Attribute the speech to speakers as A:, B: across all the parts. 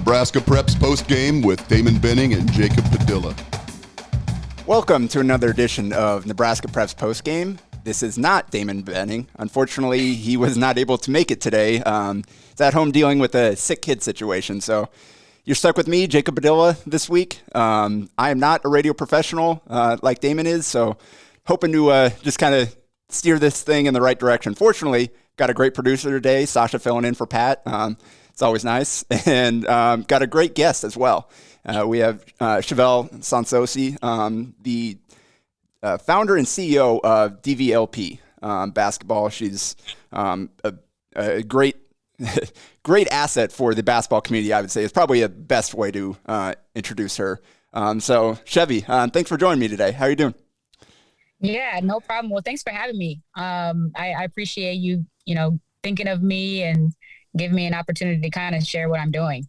A: Nebraska Preps Postgame with Damon Benning and Jacob Padilla.
B: Welcome to another edition of Nebraska Preps Postgame. This is not Damon Benning. Unfortunately, he was not able to make it today. He's at home dealing with a sick kid situation. So you're stuck with me, Jacob Padilla, this week. I am not a radio professional like Damon is, so hoping to just kind of steer this thing in the right direction. Fortunately, got a great producer today, Sasha filling in for Pat. It's always nice. And got a great guest as well. We have Chevelle Saunsoci, the founder and CEO of DVLP basketball. She's a great great asset for the basketball community, I would say. It's probably the best way to introduce her. So, Chevy, thanks for joining me today. How are you doing?
C: Yeah, no problem. Well, thanks for having me. I appreciate you, thinking of me and giving me an opportunity to kind of share what I'm doing.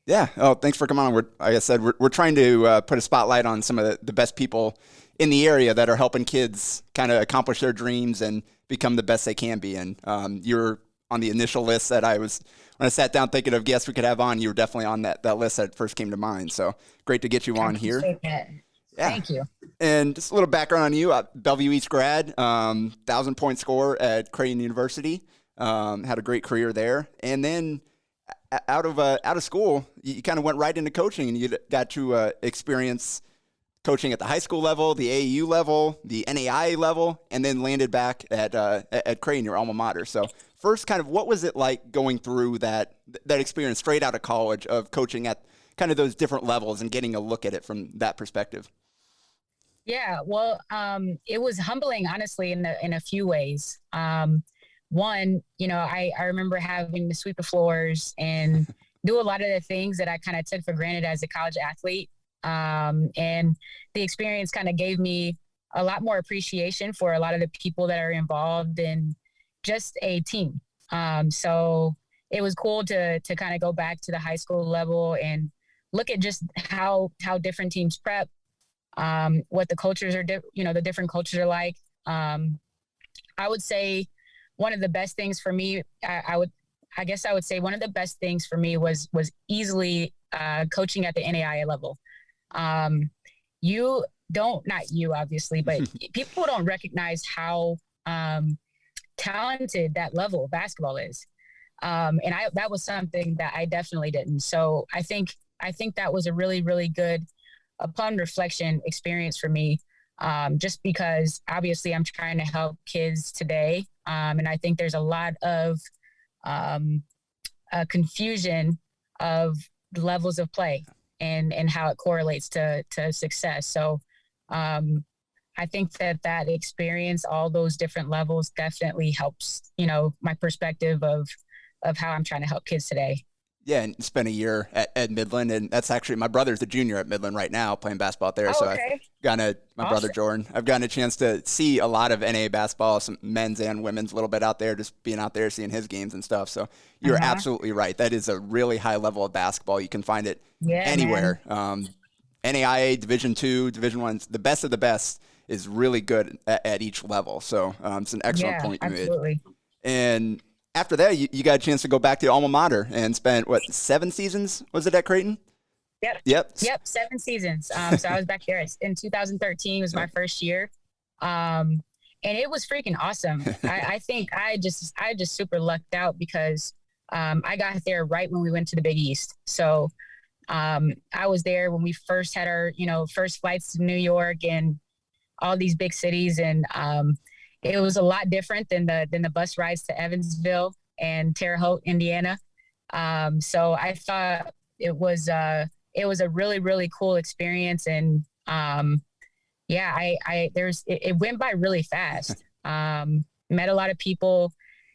B: Yeah. Oh, thanks for coming on. Like I said, we're trying to put a spotlight on some of the best people in the area that are helping kids kind of accomplish their dreams and become the best they can be. And you're on the initial list that when I sat down thinking of guests we could have on, you were definitely on that list that first came to mind. So great to get you on here.
C: Yeah. Thank you.
B: And just a little background on you. Bellevue East grad, 1,000-point scorer at Creighton University. Had a great career there. And then out of school, you kind of went right into coaching, and you got to experience coaching at the high school level, the AAU level, the NAIA level, and then landed back at Creighton, your alma mater. So first, kind of what was it like going through that experience straight out of college of coaching at kind of those different levels and getting a look at it from that perspective?
C: Yeah, well, it was humbling, honestly, in a few ways. One, I remember having to sweep the floors and do a lot of the things that I kind of took for granted as a college athlete. And the experience kind of gave me a lot more appreciation for a lot of the people that are involved in just a team. So it was cool to kind of go back to the high school level and look at just how different teams prep, what the cultures are, the different cultures are like. I would say one of the best things for me, I would say one of the best things for me was easily coaching at the NAIA level. Not you obviously, but people don't recognize how talented that level of basketball is. And that was something that I definitely didn't. So I think that was a really, really good, upon reflection, experience for me. Just because obviously I'm trying to help kids today. And I think there's a lot of confusion of levels of play and how it correlates to success. So I think that experience, all those different levels, definitely helps, my perspective of how I'm trying to help kids today.
B: Yeah, and spent a year at Midland, and that's actually my brother's a junior at Midland right now, playing basketball there.
C: Oh,
B: so
C: okay.
B: I've gotten my brother Jordan. I've gotten a chance to see a lot of NAIA basketball, some men's and women's, a little bit out there, just being out there seeing his games and stuff. So you're absolutely right. That is a really high level of basketball. You can find it anywhere. NAIA, Division II, Division I, the best of the best is really good at each level. So it's an excellent point you made. And after that, you got a chance to go back to your alma mater and spent, 7 seasons, was it, at Creighton?
C: Yep, 7 seasons. So I was back there in 2013 was my first year. And it was freaking awesome. I think I just super lucked out because I got there right when we went to the Big East. So I was there when we first had our, first flights to New York and all these big cities. And it was a lot different than the bus rides to Evansville and Terre Haute, Indiana. So I thought it was a really, really cool experience. And it went by really fast. Met a lot of people.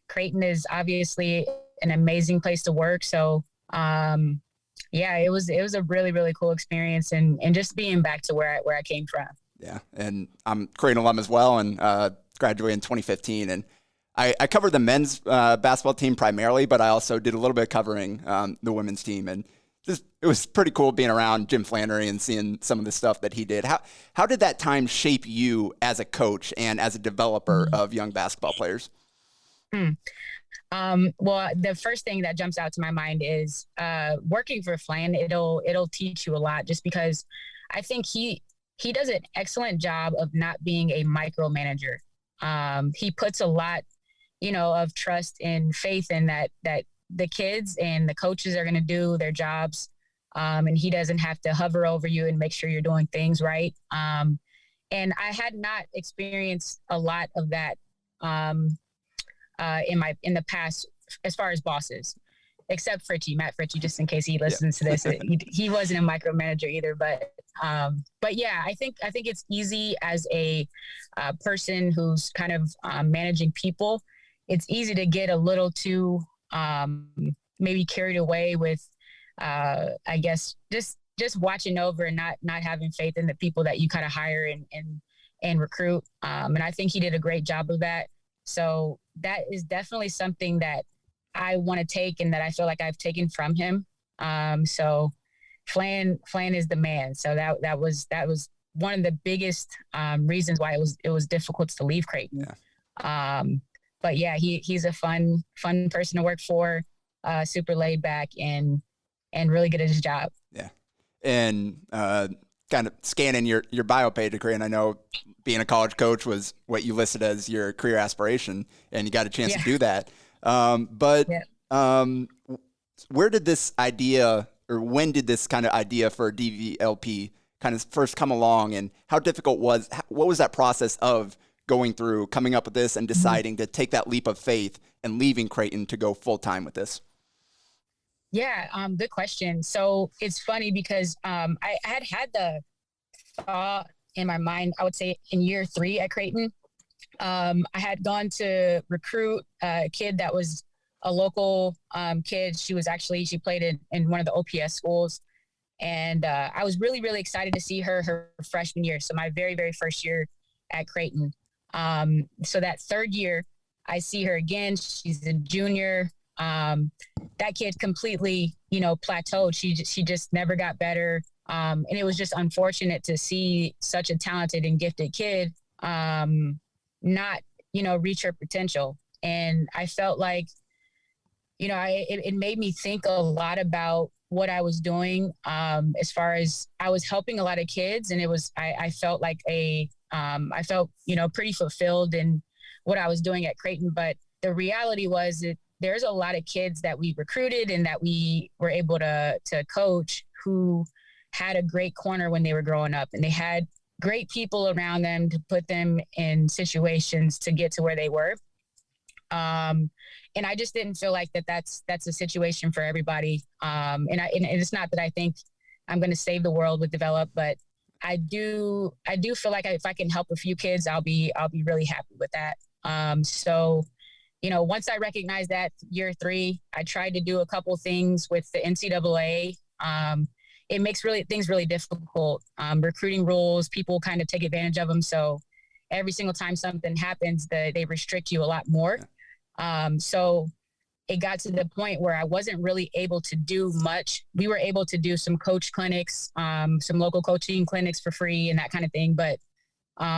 C: Creighton is obviously an amazing place to work. So it was a really, really cool experience and just being back to where I came from.
B: Yeah. And I'm Creighton alum as well. And graduated in 2015, and I covered the men's basketball team primarily, but I also did a little bit covering the women's team, and it was pretty cool being around Jim Flannagan and seeing some of the stuff that he did. How did that time shape you as a coach and as a developer of young basketball players?
C: Hmm. Well, the first thing that jumps out to my mind is working for Flan. It'll teach you a lot, just because I think he does an excellent job of not being a micromanager. He puts a lot, of trust and faith in that the kids and the coaches are going to do their jobs, and he doesn't have to hover over you and make sure you're doing things right. And I had not experienced a lot of that. In the past, as far as bosses, except Matt Fritchie, just in case he listens to this, he wasn't a micromanager either. But yeah, I think it's easy as a person who's kind of managing people. It's easy to get a little too maybe carried away with, I guess, just watching over and not having faith in the people that you kind of hire and recruit. And I think he did a great job of that. So that is definitely something that I want to take and that I feel like I've taken from him. So Flan is the man. So that was one of the biggest reasons why it was difficult to leave Creighton. Yeah. But yeah, he's a fun person to work for, super laid back and really good at his job.
B: Yeah. And kind of scanning your bio page, and I know being a college coach was what you listed as your career aspiration, and you got a chance to do that. Where did this idea, or when did this kind of idea for DVLP kind of first come along, and what was that process of going through, coming up with this and deciding to take that leap of faith and leaving Creighton to go full time with this?
C: Yeah, good question. So it's funny because I had the thought in my mind, I would say in year 3 at Creighton. I had gone to recruit a kid that was a local kid. She played in one of the OPS schools. And I was really, really excited to see her freshman year. So my very, very first year at Creighton. So that third year, I see her again. She's a junior. That kid completely, plateaued. She just never got better. And it was just unfortunate to see such a talented and gifted kid not, reach her potential. And I felt like, it made me think a lot about what I was doing, as far as I was helping a lot of kids. And I felt like I felt, pretty fulfilled in what I was doing at Creighton. But the reality was that there's a lot of kids that we recruited and that we were able to coach who had a great corner when they were growing up, and they had great people around them to put them in situations to get to where they were. And I just didn't feel like that's a situation for everybody. And it's not that I think I'm going to save the world with Develop, but I do feel like if I can help a few kids, I'll be really happy with that. So, once I recognized that year 3, I tried to do a couple things with the NCAA. It makes things really difficult. Recruiting rules, people kind of take advantage of them. So every single time something happens, they restrict you a lot more. So it got to the point where I wasn't really able to do much. We were able to do some coach clinics, some local coaching clinics for free and that kind of thing. But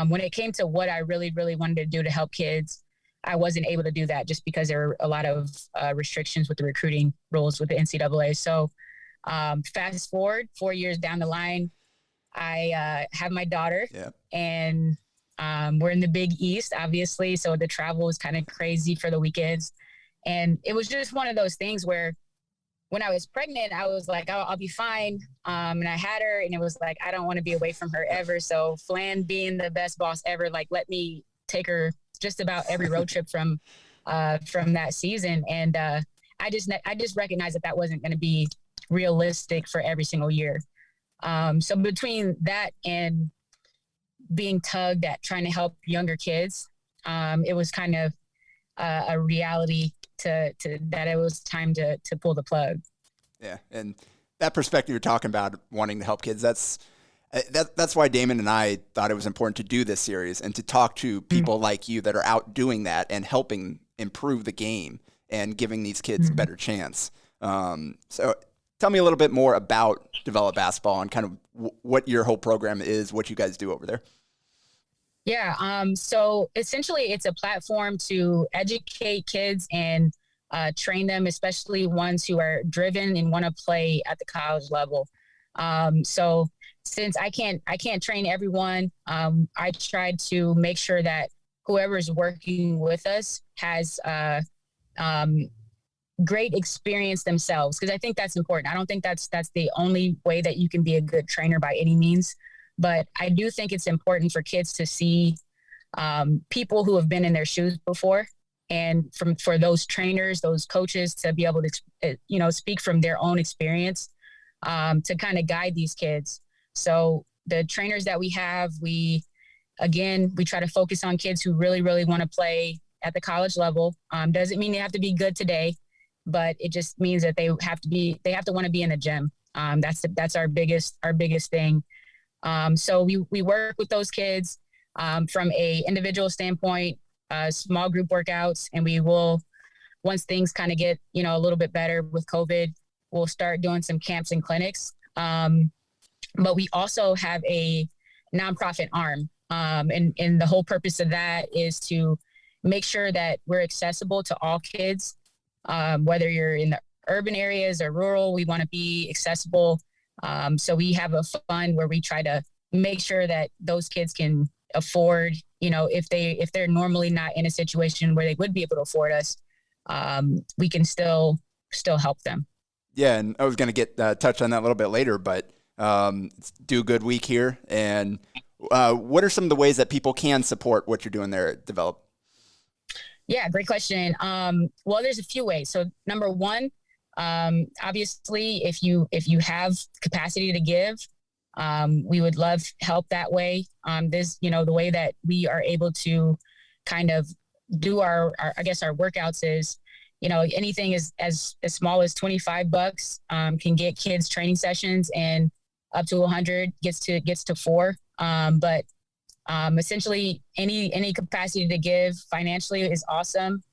C: when it came to what I really, really wanted to do to help kids, I wasn't able to do that just because there were a lot of restrictions with the recruiting rules with the NCAA. So fast forward 4 years down the line, I have my daughter, and we're in the Big East, obviously. So the travel was kind of crazy for the weekends. And it was just one of those things where when I was pregnant, I was like, I'll be fine. And I had her, and it was like, I don't want to be away from her ever. So Flan, being the best boss ever, let me take her just about every road trip from that season. And I just recognized that wasn't going to be realistic for every single year. So between that and being tugged at trying to help younger kids, it was kind of a reality to that it was time to pull the plug.
B: Yeah. And that perspective you're talking about, wanting to help kids, that's why Damon and I thought it was important to do this series and to talk to people like you that are out doing that and helping improve the game and giving these kids a better chance. So tell me a little bit more about Develop Basketball and kind of what your whole program is, what you guys do over there.
C: Yeah. So essentially, it's a platform to educate kids and train them, especially ones who are driven and want to play at the college level. So since I can't train everyone, I tried to make sure that whoever's working with us has um, great experience themselves, because I think that's important. I don't think that's the only way that you can be a good trainer by any means, but I do think it's important for kids to see people who have been in their shoes before, and for those trainers, those coaches to be able to speak from their own experience, to kind of guide these kids. So the trainers that we have, we try to focus on kids who really really want to play at the college level. Doesn't mean they have to be good today, but it just means that they have to want to be in the gym. That's our biggest thing. So we work with those kids from a individual standpoint, small group workouts, and we will, once things kind of get a little bit better with COVID, we'll start doing some camps and clinics. But we also have a nonprofit arm, and the whole purpose of that is to make sure that we're accessible to all kids, whether you're in the urban areas or rural. We want to be accessible. So we have a fund where we try to make sure that those kids can afford, if they're normally not in a situation where they would be able to afford us, we can still help them.
B: Yeah, and I was going to get touch on that a little bit later, but do a good week here. And what are some of the ways that people can support what you're doing there at DVLP?
C: Yeah, great question. Well, there's a few ways. So number one, obviously, if you have capacity to give, we would love help that way. The way that we are able to kind of do our workouts is, anything as small as $25 can get kids training sessions, and up to 100 gets to 4. But essentially any capacity to give financially is awesome.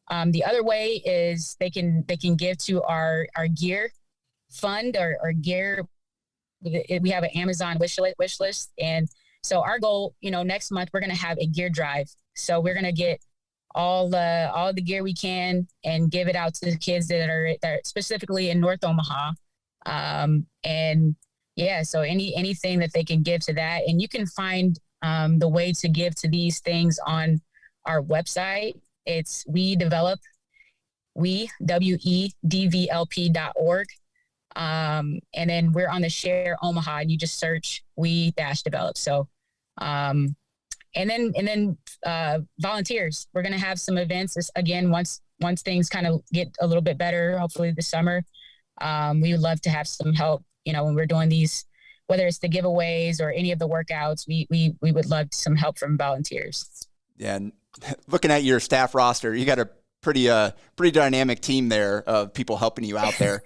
C: The other way is they can give to our gear fund, or gear. We have an Amazon wish list. And so our goal, next month we're going to have a gear drive. So we're going to get all the gear we can and give it out to the kids that are specifically in North Omaha. And yeah, so anything that they can give to that. And you can find the way to give to these things on our website. It's WEDVLP.org. And then we're on the Share Omaha, and you just search We-Develop. So, and then volunteers. We're going to have some events again, once things kind of get a little bit better, hopefully this summer. We would love to have some help, when we're doing these, whether it's the giveaways or any of the workouts, we would love some help from volunteers.
B: Yeah. And looking at your staff roster, you got a pretty dynamic team there of people helping you out there.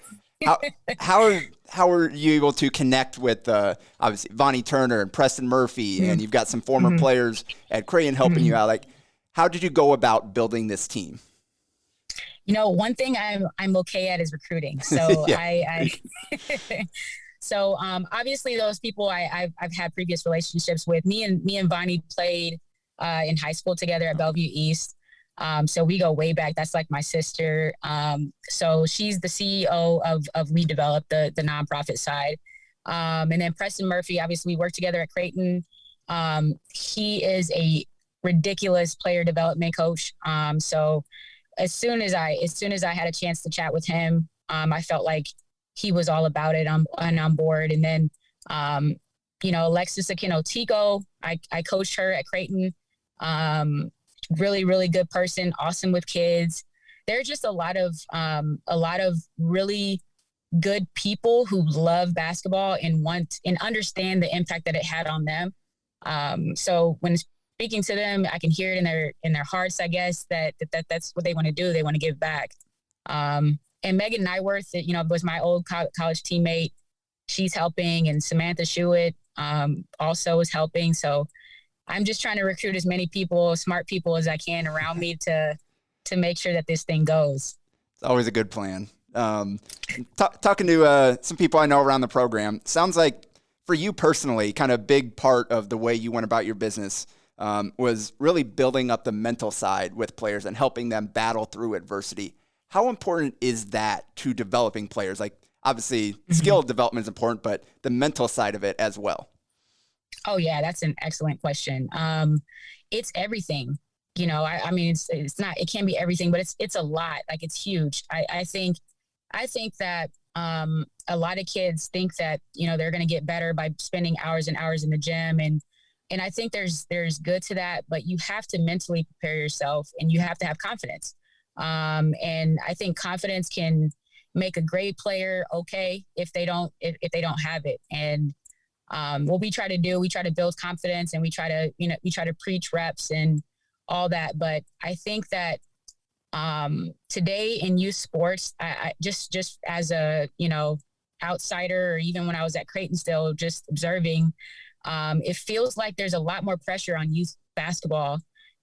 B: How are you able to connect with obviously Vonnie Turner and Preston Murphy, and you've got some former players at Creighton helping you out? Like, how did you go about building this team?
C: One thing I'm okay at is recruiting. So So obviously those people I've had previous relationships with. Me and Vonnie played in high school together at Bellevue East. So we go way back. That's like my sister. So she's the CEO of We Develop, the nonprofit side. And then Preston Murphy, obviously we work together at Creighton. He is a ridiculous player development coach. So as soon as I had a chance to chat with him, I felt like he was all about it and on board. And then, Alexis Aquino-Tico, I coached her at Creighton. Really, really good person, awesome with kids. There are just a lot of really good people who love basketball and want and understand the impact that it had on them. So when speaking to them, I can hear it in their hearts, I guess, that's what they want to do. They want to give back. And Megan Nyworth, was my old college teammate. She's helping, and Samantha Shuett also is helping. So I'm just trying to recruit as many people, smart people as I can around me to make sure that this thing goes.
B: It's always a good plan. Talking to some people I know around the program, sounds like for you personally, kind of a big part of the way you went about your business was really building up the mental side with players and helping them battle through adversity. How important is that to developing players? Like, obviously, skill development is important, but the mental side of it as well.
C: Oh yeah, that's an excellent question. It's everything. I mean, it's not. It can be everything, but it's a lot. Like, it's huge. I think that a lot of kids think that they're going to get better by spending hours and hours in the gym, and I think there's good to that, but you have to mentally prepare yourself, and you have to have confidence. And I think confidence can make a great player okay if they don't have it. And what we try to do, we try to build confidence, and we try to preach reps and all that. But I think that today in youth sports, I just as a outsider, or even when I was at Creighton still just observing, it feels like there's a lot more pressure on youth basketball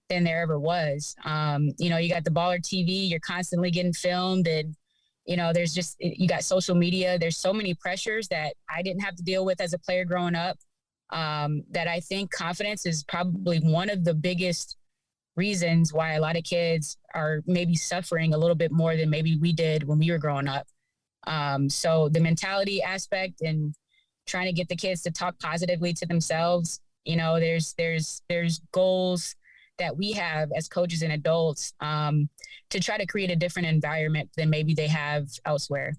C: than there ever was. You got the baller TV, you're constantly getting filmed, and you got social media. There's so many pressures that I didn't have to deal with as a player growing up, that I think confidence is probably one of the biggest reasons why a lot of kids are maybe suffering a little bit more than maybe we did when we were growing up. So the mentality aspect and trying to get the kids to talk positively to themselves, there's goals that we have as coaches and adults, to try to create a different environment than maybe they have elsewhere.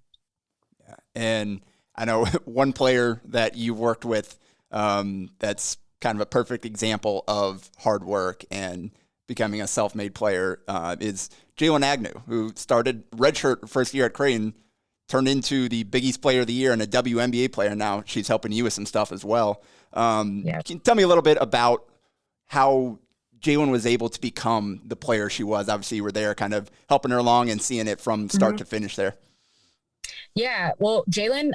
B: Yeah. And I know one player that you worked with, that's kind of a perfect example of hard work and becoming a self-made player, is Jaylen Agnew, who started redshirt first year at Creighton, turned into the Big East Player of the Year and a WNBA player. Now she's helping you with some stuff as well. Can you tell me a little bit about how Jaylen was able to become the player she was? Obviously, you were there kind of helping her along and seeing it from start to finish there.
C: Yeah, well, Jaylen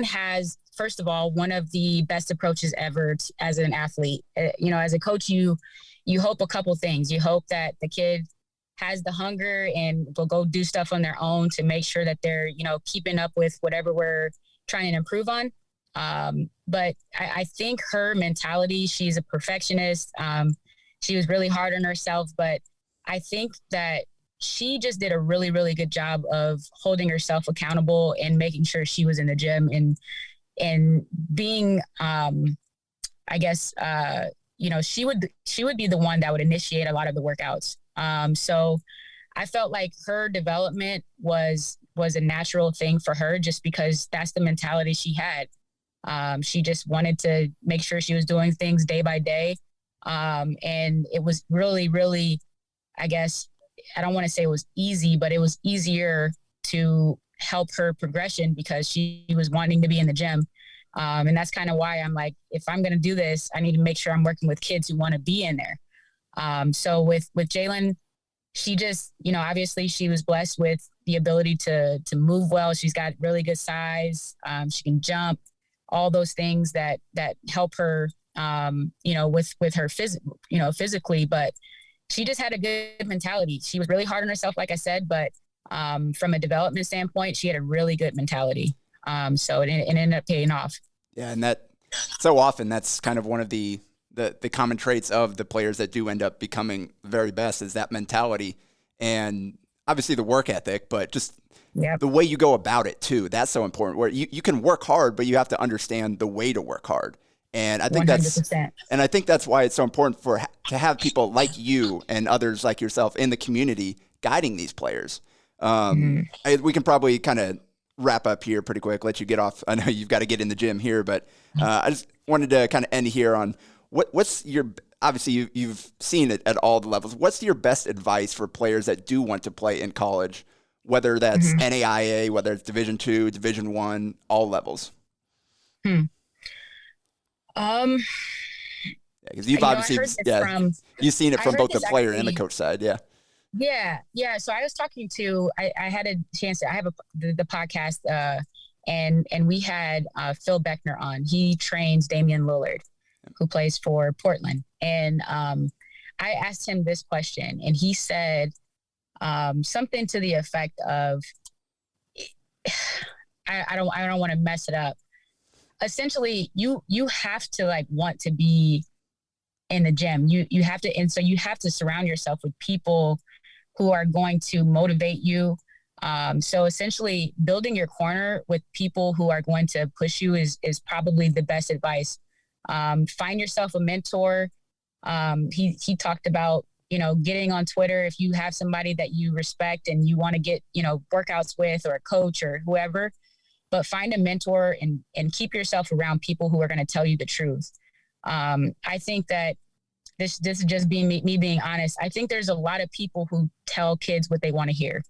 C: has, first of all, one of the best approaches ever as an athlete. As a coach, you hope a couple things. You hope that the kid has the hunger and will go do stuff on their own to make sure that they're, keeping up with whatever we're trying to improve on. But I think her mentality, she's a perfectionist. She was really hard on herself, but I think that she just did a really, really good job of holding herself accountable and making sure she was in the gym and being, she would be the one that would initiate a lot of the workouts. So I felt like her development was a natural thing for her, just because that's the mentality she had. She just wanted to make sure she was doing things day by day. And it was really, really, I guess, I don't want to say it was easy, but it was easier to help her progression because she was wanting to be in the gym. And that's kind of why I'm like, if I'm going to do this, I need to make sure I'm working with kids who want to be in there. So with Jaylen, she just, obviously she was blessed with the ability to move well. She's got really good size. She can jump, all those things that help her, with her physically, but she just had a good mentality. She was really hard on herself, like I said, but from a development standpoint, she had a really good mentality. So it ended up paying off.
B: Yeah. And that so often that's kind of one of the common traits of the players that do end up becoming very best is that mentality and obviously the work ethic, but just the way you go about it too. That's so important, where you can work hard, but you have to understand the way to work hard. And I think 100%. That's why it's so important to have people like you and others like yourself in the community guiding these players. We can probably kind of wrap up here pretty quick, let you get off. I know you've got to get in the gym here, but I just wanted to kind of end here on what's your, obviously you've seen it at all the levels. What's your best advice for players that do want to play in college, whether that's NAIA, whether it's Division II, Division I, all levels? Because you've obviously, you've seen it from both the player and the coach side.
C: Yeah. So I was talking to, I had a chance to, I have the podcast, and we had Phil Beckner on. He trains Damian Lillard, who plays for Portland. And I asked him this question, and he said something to the effect of, I don't want to mess it up. Essentially, you have to want to be in the gym. You have to, and so you have to surround yourself with people who are going to motivate you. So essentially building your corner with people who are going to push you is probably the best advice. Find yourself a mentor. He talked about, getting on Twitter. If you have somebody that you respect and you want to get, workouts with, or a coach or whoever, but find a mentor and keep yourself around people who are going to tell you the truth. I think that this is just me being honest. I think there's a lot of people who tell kids what they want to hear.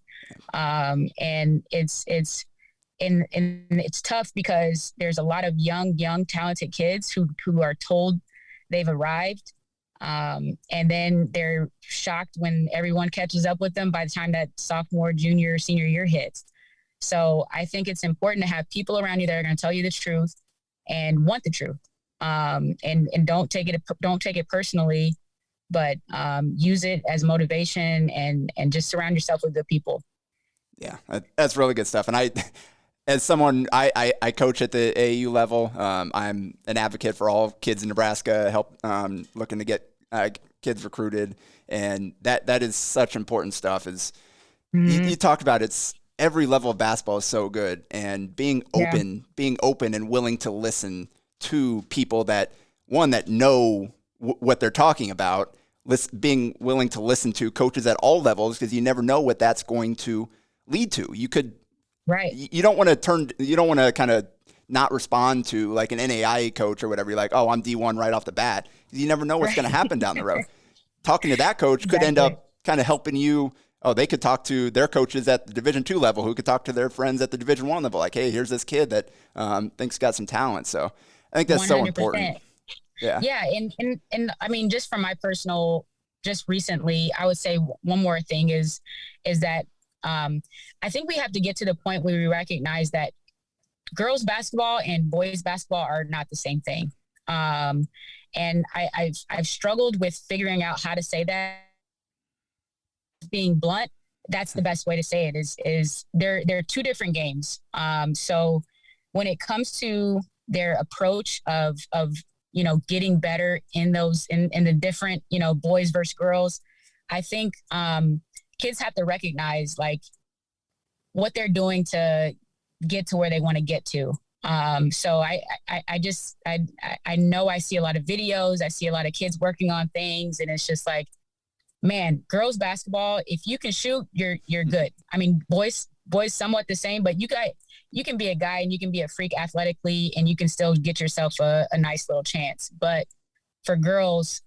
C: And it's tough because there's a lot of young, talented kids who are told they've arrived. And then they're shocked when everyone catches up with them by the time that sophomore, junior, senior year hits. So I think it's important to have people around you that are going to tell you the truth and want the truth. And don't take it personally, but use it as motivation and just surround yourself with good people.
B: Yeah, that's really good stuff. And as someone, I coach at the AAU level. I'm an advocate for all kids in Nebraska, looking to get kids recruited. And that is such important stuff. You talked about it's every level of basketball is so good, and being open and willing to listen to people that know what they're talking about, being willing to listen to coaches at all levels, because you never know what that's going to lead to. You could, right. You don't want to kind of not respond to like an NAIA coach or whatever. You're like, oh, I'm D1 right off the bat. You never know what's going to happen down the road. Talking to that coach could end up kind of helping you. Oh, they could talk to their coaches at the Division II level, who could talk to their friends at the Division I level. Like, hey, here's this kid that thinks got some talent. So I think that's 100%. So important. Yeah. Yeah. And
C: I mean, just from my personal, just recently, I would say one more thing is that I think we have to get to the point where we recognize that girls basketball and boys basketball are not the same thing. And I've struggled with figuring out how to say that. Being blunt, that's the best way to say it is they're two different games. So when it comes to their approach of getting better in the different, boys versus girls, I think kids have to recognize like what they're doing to get to where they want to get to. So I know I see a lot of videos, I see a lot of kids working on things, and it's just like, man, girls basketball, if you can shoot, you're good. I mean, boys somewhat the same, but you can be a guy and you can be a freak athletically and you can still get yourself a nice little chance. But for girls,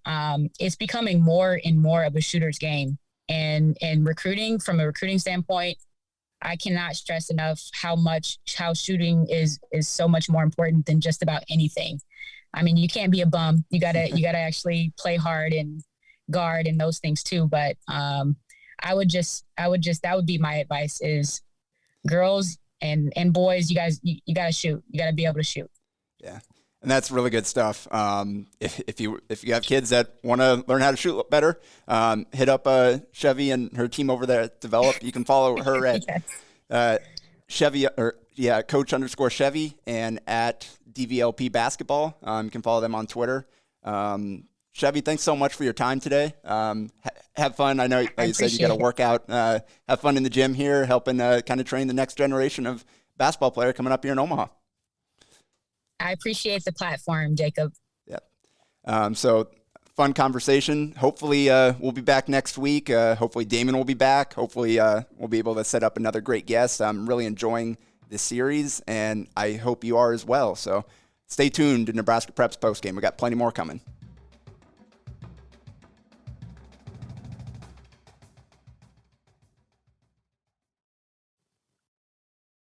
C: it's becoming more and more of a shooter's game. And recruiting, from a recruiting standpoint, I cannot stress enough how shooting is so much more important than just about anything. I mean, you can't be a bum. You gotta actually play hard and guard and those things too. But I would just that would be my advice is girls and boys, you guys, you gotta shoot. You gotta be able to shoot.
B: Yeah. And that's really good stuff. If you have kids that want to learn how to shoot better, hit up Chevy and her team over there at DVLP. You can follow her at Chevy Coach_Chevy and at DVLP basketball. You can follow them on Twitter. Chevy, thanks so much for your time today. Have fun. I know, like you said, you got to work out. Have fun in the gym here, helping kind of train the next generation of basketball player coming up here in Omaha.
C: I appreciate the platform, Jacob.
B: Yeah. So fun conversation. Hopefully we'll be back next week. Hopefully Damon will be back. Hopefully we'll be able to set up another great guest. I'm really enjoying this series, and I hope you are as well. So stay tuned to Nebraska Preps Postgame. We got plenty more coming.